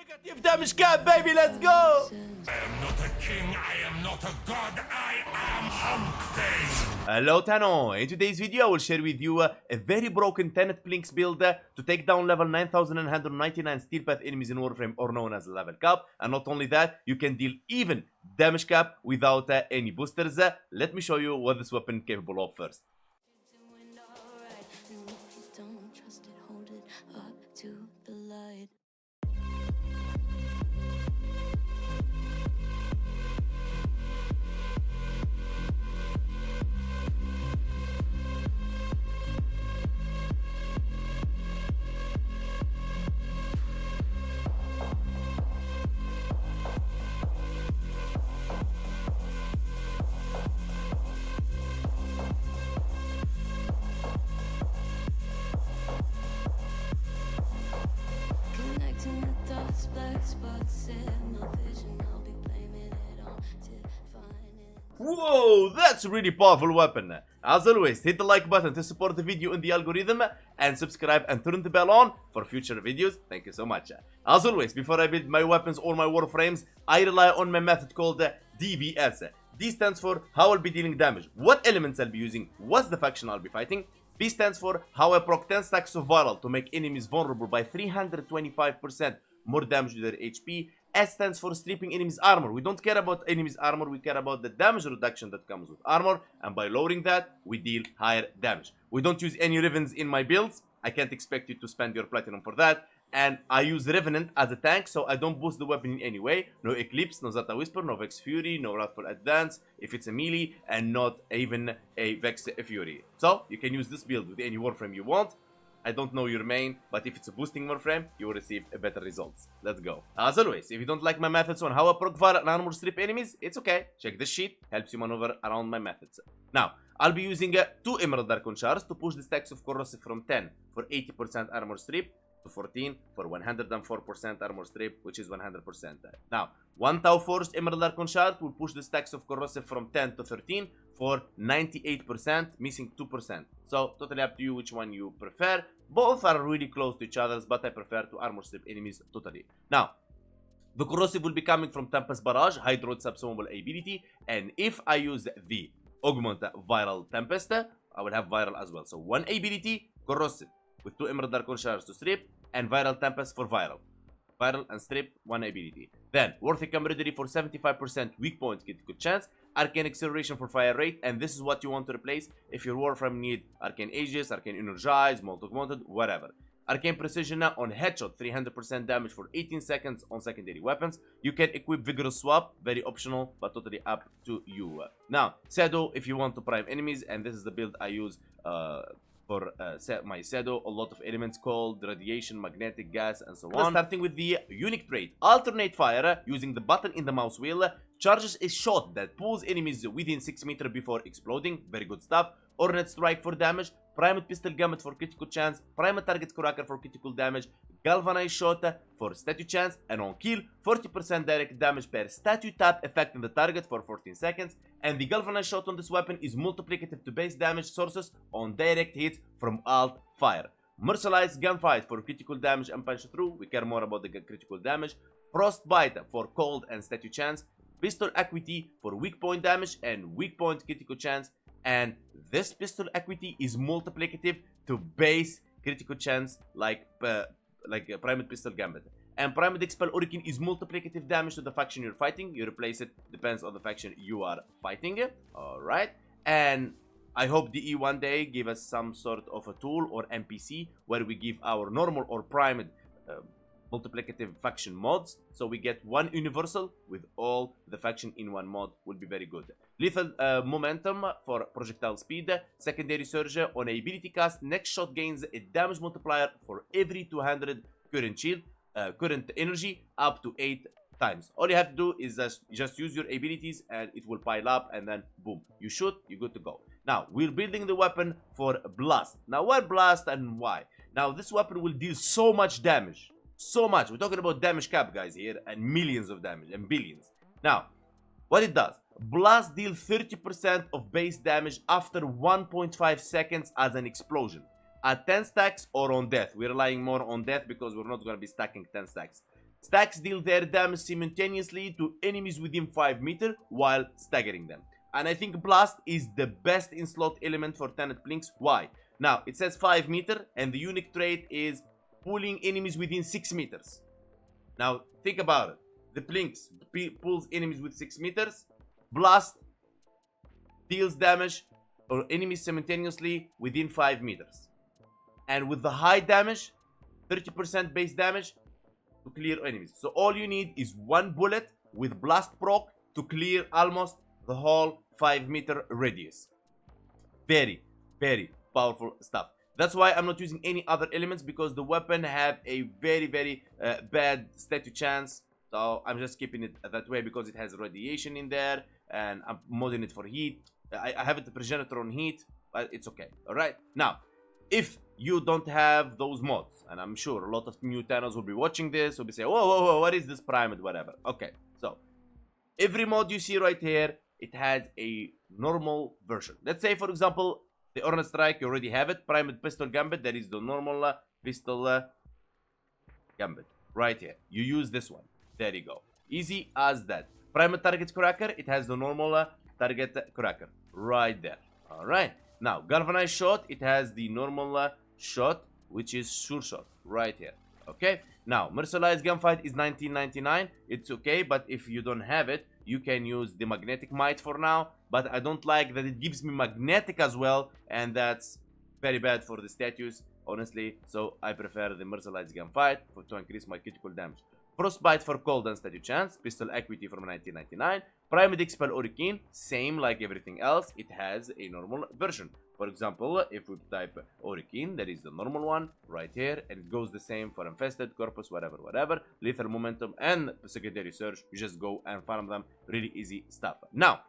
Negative damage cap, baby, let's go! I am not a king, I am not a god, I am Hump. Hello Tano, in today's video I will share with you a very broken Tenet Plinx build to take down level 9199 steel path enemies in Warframe, or known as level cap. And not only that, you can deal even damage cap without any boosters. Let me show you what this weapon is capable of first. Whoa, that's a really powerful weapon. As always, hit the like button to support the video in the algorithm and subscribe and turn the bell on for future videos. Thank you so much. As always, before I build my weapons or my warframes, I rely on my method called D.V.S. D stands for how I'll be dealing damage, what elements I'll be using, what's the faction I'll be fighting. B stands for how I proc 10 stacks of viral to make enemies vulnerable by 325% more damage to their HP. S stands for stripping enemies armor. We don't care about enemies armor, we care about the damage reduction that comes with armor, and by lowering that, we deal higher damage. We don't use any rivens in my builds. I can't expect you to spend your platinum for that. And I use Revenant as a tank, so I don't boost the weapon in any way. No Eclipse, no Zata Whisper, no Vex Fury, no Wrathful Advance if it's a melee, and not even a Vex Fury. So, you can use this build with any Warframe you want. I don't know your main, but if it's a boosting Warframe, you will receive better results. Let's go. As always, if you don't like my methods on how I proc fire and armor strip enemies, it's okay. Check this sheet, helps you maneuver around my methods. Now, I'll be using 2 Emerald Archon shards to push the stacks of corrosive from 10 for 80% armor strip to 14 for 104% armor strip, which is 100%. Now, 1 Tau Forged Emerald Archon shard will push the stacks of corrosive from 10 to 13 for 98%, missing 2%. So, totally up to you which one you prefer. Both are really close to each other, but I prefer to armor strip enemies totally. Now, the corrosive will be coming from Tempest Barrage, Hydroid Subsumable ability, and if I use the Augment Viral Tempest, I will have Viral as well. So, 1 ability, corrosive, with 2 Emerald Archon shards to strip, and Viral Tempest for Viral. Viral and strip, 1 ability. Then, Worthy Camaraderie for 75% weak point critical chance, Arcane Acceleration for fire rate, and this is what you want to replace if your Warframe need Arcane Aegis, Arcane Energize, Molt Augmented, whatever. Arcane Precision on headshot, 300% damage for 18 seconds on secondary weapons. You can equip Vigorous Swap, very optional, but totally up to you. Now, Shadow if you want to prime enemies, and this is the build I use for my Shadow. A lot of elements called radiation, magnetic, gas, and so on. Starting with the unique trait, alternate fire, using the button in the mouse wheel, charges a shot that pulls enemies within 6 meters before exploding. Very good stuff. Ornate Strike for damage, Primed Pistol Gambit for critical chance, Primed Target Cracker for critical damage, Galvanized Shot for statue chance, and on kill, 40% direct damage per statue tap affecting the target for 14 seconds. And the Galvanized Shot on this weapon is multiplicative to base damage sources on direct hits from alt fire. Mercilized Gunfight for critical damage and punch through, we care more about the critical damage. Frostbite for cold and statue chance, Pistol Acuity for weak point damage and weak point critical chance. And this Pistol Acuity is multiplicative to base critical chance like Primed Pistol Gambit. And Primed Expel Hurricane is multiplicative damage to the faction you're fighting. You replace it, depends on the faction you are fighting. Alright. And I hope DE one day give us some sort of a tool or NPC where we give our normal or primed multiplicative faction mods, so we get one universal with all the faction in one mod. Will be very good. Lethal momentum for projectile speed, secondary surge on ability cast. Next shot gains a damage multiplier for every 200 current shield, current energy up to 8 times. All you have to do is just use your abilities and it will pile up, and then boom, you shoot, you're good to go. Now we're building the weapon for blast. Now why blast and why? Now this weapon will deal so much damage. So much. We're talking about damage cap, guys, here, and millions of damage and billions. Now, what it does, Blast deals 30% of base damage after 1.5 seconds as an explosion. At 10 stacks or on death. We're relying more on death because we're not going to be stacking 10 stacks. Stacks deal their damage simultaneously to enemies within 5 meters while staggering them. And I think Blast is the best in slot element for Tenet Plinx. Why? Now, it says 5 meters and the unique trait is pulling enemies within 6 meters. Now, think about it. The Plinx pulls enemies with 6 meters. Blast deals damage or enemies simultaneously within 5 meters. And with the high damage, 30% base damage to clear enemies. So all you need is one bullet with Blast proc to clear almost the whole 5-meter radius. Very, very powerful stuff. That's why I'm not using any other elements, because the weapon have a very, very bad statue chance. So I'm just keeping it that way because it has radiation in there, and I'm modding it for heat. I have it the progenitor on heat, but it's okay. All right. Now, if you don't have those mods, and I'm sure a lot of new Thanos will be watching this, will be saying, whoa, whoa, whoa, what is this primed, whatever. Okay, so every mod you see right here, it has a normal version. Let's say, for example, the Ornate Strike, you already have it. Primed Pistol Gambit, that is the normal Pistol Gambit. Right here. You use this one. There you go. Easy as that. Primed Target Cracker, it has the normal Target Cracker. Right there. Alright. Now, Galvanized Shot, it has the normal shot, which is Sure Shot. Right here. Okay. Now, Mercilized Gunfight is 1999. It's okay, but if you don't have it, you can use the Magnetic Might for now. But I don't like that it gives me Magnetic as well, and that's very bad for the statues, honestly. So I prefer the Mercilized Gunfight to increase my critical damage. Frostbite for cold and statue chance. Pistol Equity from 1999. Primed Expel Hurricane, same like everything else. It has a normal version. For example, if we type Hurricane, that is the normal one right here, and it goes the same for Infested, Corpus, whatever, whatever. Lethal Momentum and Secondary Surge. You just go and farm them. Really easy stuff. Now,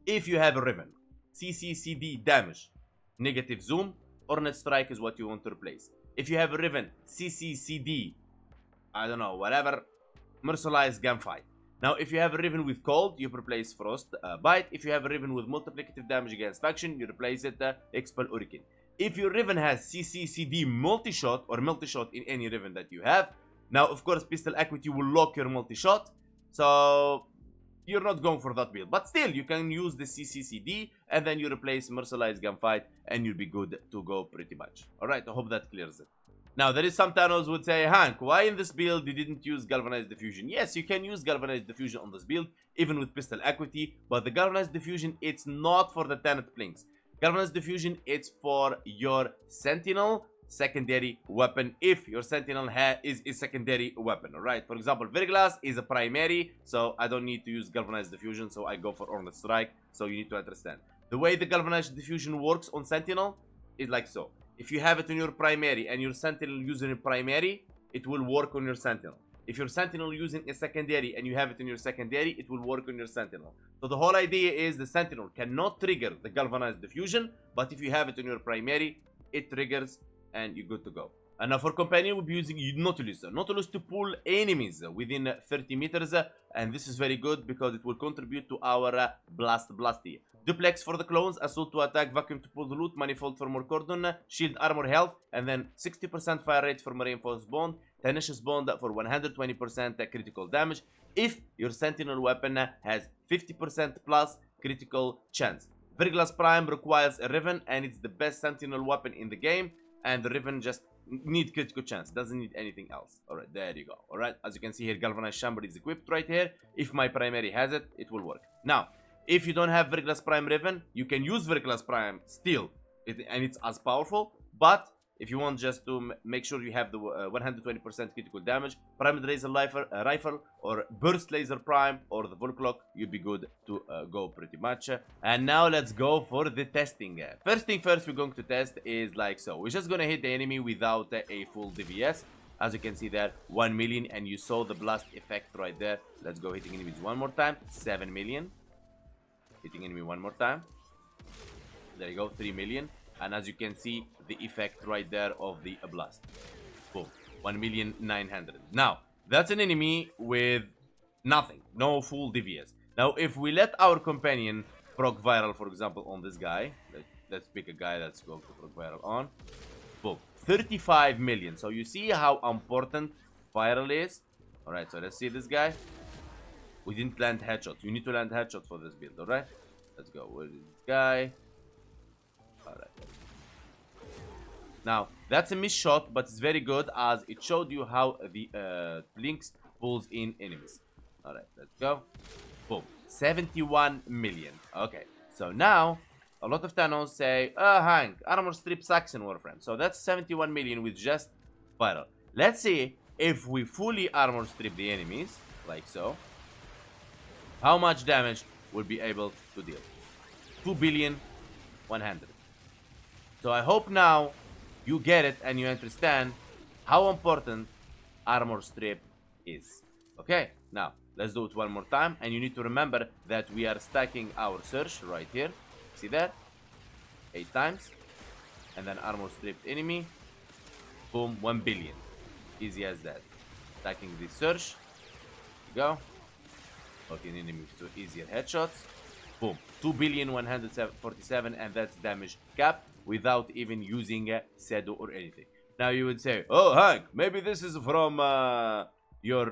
if you have a Riven, CCCD damage, negative zoom, Ornate Strike is what you want to replace. If you have a Riven, CCCD, I don't know, whatever, Mercilized Gunfight. Now, if you have a Riven with cold, you replace Frost Bite. If you have a Riven with multiplicative damage against faction, you replace it Expel Hurricane. If your Riven has CCCD multi-shot or multi-shot in any Riven that you have, now, of course, Pistol Equity will lock your multi-shot. So you're not going for that build. But still, you can use the CCCD and then you replace Mercilized Gunfight and you'll be good to go pretty much. Alright, I hope that clears it. Now, there is some Thanos would say, Hank, why in this build you didn't use Galvanized Diffusion? Yes, you can use Galvanized Diffusion on this build, even with Pistol Equity, but the Galvanized Diffusion, it's not for the Tenet Plinx. Galvanized Diffusion, it's for your Sentinel secondary weapon, if your Sentinel is a secondary weapon, alright? For example, Verglass is a primary, so I don't need to use Galvanized Diffusion, so I go for Ornate Strike, so you need to understand. The way the Galvanized Diffusion works on Sentinel is like so. If you have it in your primary and your Sentinel using a primary, it will work on your Sentinel. If your Sentinel using a secondary and you have it in your secondary, it will work on your Sentinel. So the whole idea is the Sentinel cannot trigger the Galvanized Diffusion, but if you have it in your primary, it triggers and you're good to go. And now for companion, we'll be using Nautilus. Nautilus to pull enemies within 30 meters, and this is very good because it will contribute to our Blasty. Duplex for the clones, Assault to attack, Vacuum to pull the loot, Manifold for more cordon, Shield armor health, and then 60% fire rate for Reinforced Bond, Tenacious Bond for 120% critical damage, if your Sentinel weapon has 50% plus critical chance. Verglass Prime requires a Riven, and it's the best Sentinel weapon in the game, and the Riven just need critical chance, doesn't need anything else. Alright, there you go. Alright, as you can see here, Galvanized Chamber is equipped right here. If my primary has it, it will work. Now, if you don't have Verglass Prime Riven, you can use Verglass Prime still, and it's as powerful, but if you want just to make sure you have the 120% critical damage, Primed Laser Rifle or Burst Laser Prime or the Volclock, you'll be good to go pretty much. And now let's go for the testing. First thing first, we're going to test is like so. We're just going to hit the enemy without a full D.V.S. As you can see there, 1 million, and you saw the blast effect right there. Let's go hitting enemies one more time, 7 million. Hitting enemy one more time. There you go, 3 million. And as you can see, the effect right there of the blast. Boom. 1,900,000. Now, that's an enemy with nothing. No full D.V.S. Now, if we let our companion proc viral, for example, on this guy. Let's pick a guy that's going to proc viral on. Boom. 35 million. So you see how important viral is? Alright, so let's see this guy. We didn't land headshots. You need to land headshots for this build, alright? Let's go. Where is this guy? Alright. Now, that's a missed shot, but it's very good as it showed you how the Plinx pulls in enemies. Alright, let's go. Boom. 71 million. Okay, so now a lot of Thanos say, Hank, armor strip sucks in Warframe. So that's 71 million with just viral. Let's see if we fully armor strip the enemies, like so, how much damage we'll be able to deal. 2,100,000,000. So I hope now you get it and you understand how important armor strip is. Okay, now let's do it one more time, and you need to remember that we are stacking our search right here. See that? 8 times, and then armor stripped enemy. Boom, 1 billion. Easy as that. Stacking the search. Go. Locking enemies to easier headshots. Boom, 2,147,000,000, and that's damage cap without even using a Sedo or anything. Now you would say, oh Hank, maybe this is from your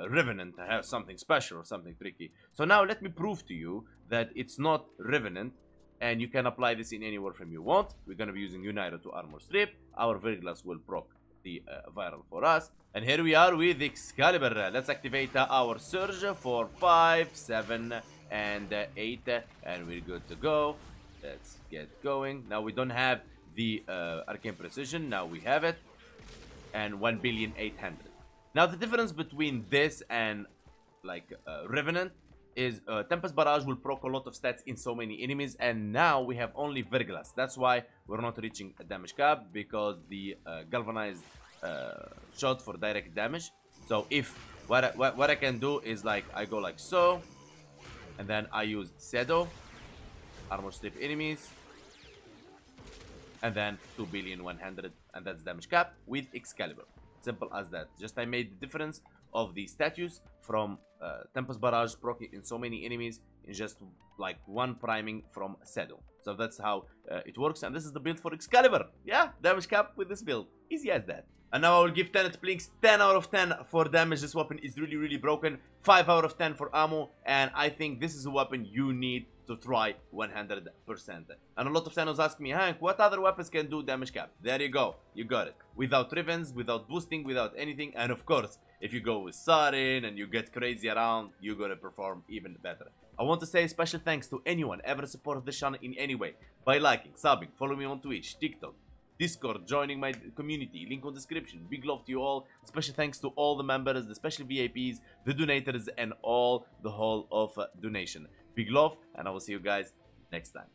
Revenant has something special or something tricky. So now let me prove to you that it's not Revenant, and you can apply this in any Warframe you want. We're going to be using Uniter to armor strip. Our Verglass will proc the viral for us. And here we are with Excalibur. Let's activate our Surge for 5, 7, and 8, and we're good to go. Let's get going. Now we don't have the Arcane Precision. Now we have it. And 1,800,000,000. Now the difference between this and Revenant is Tempest Barrage will proc a lot of stats in so many enemies, and now we have only Verglass. That's why we're not reaching a damage cap, because the galvanized shot for direct damage. So if what I can do is I go like so, and then I use Sedo, armor strip enemies, and then 2,100,000,000, and that's damage cap with Excalibur. Simple as that. Just I made the difference of the status from Tempest Barrage proccing in so many enemies in just one priming from Sedo. So that's how it works, and this is the build for Excalibur. Yeah, damage cap with this build. Easy as that. And now I will give Tenet Plinx 10 out of 10 for damage. This weapon is really, really broken. 5 out of 10 for ammo, and I think this is a weapon you need to try 100%. And a lot of channels ask me, Hank, what other weapons can do damage cap? There you go, you got it. Without rivens, without boosting, without anything, and of course, if you go with Sarin and you get crazy around, you're gonna perform even better. I want to say a special thanks to anyone ever supported this channel in any way, by liking, subbing, follow me on Twitch, TikTok, Discord, joining my community, link on description. Big love to you all. Special thanks to all the members, the special VIPs, the donators, and all the whole of donation. Big love, and I will see you guys next time.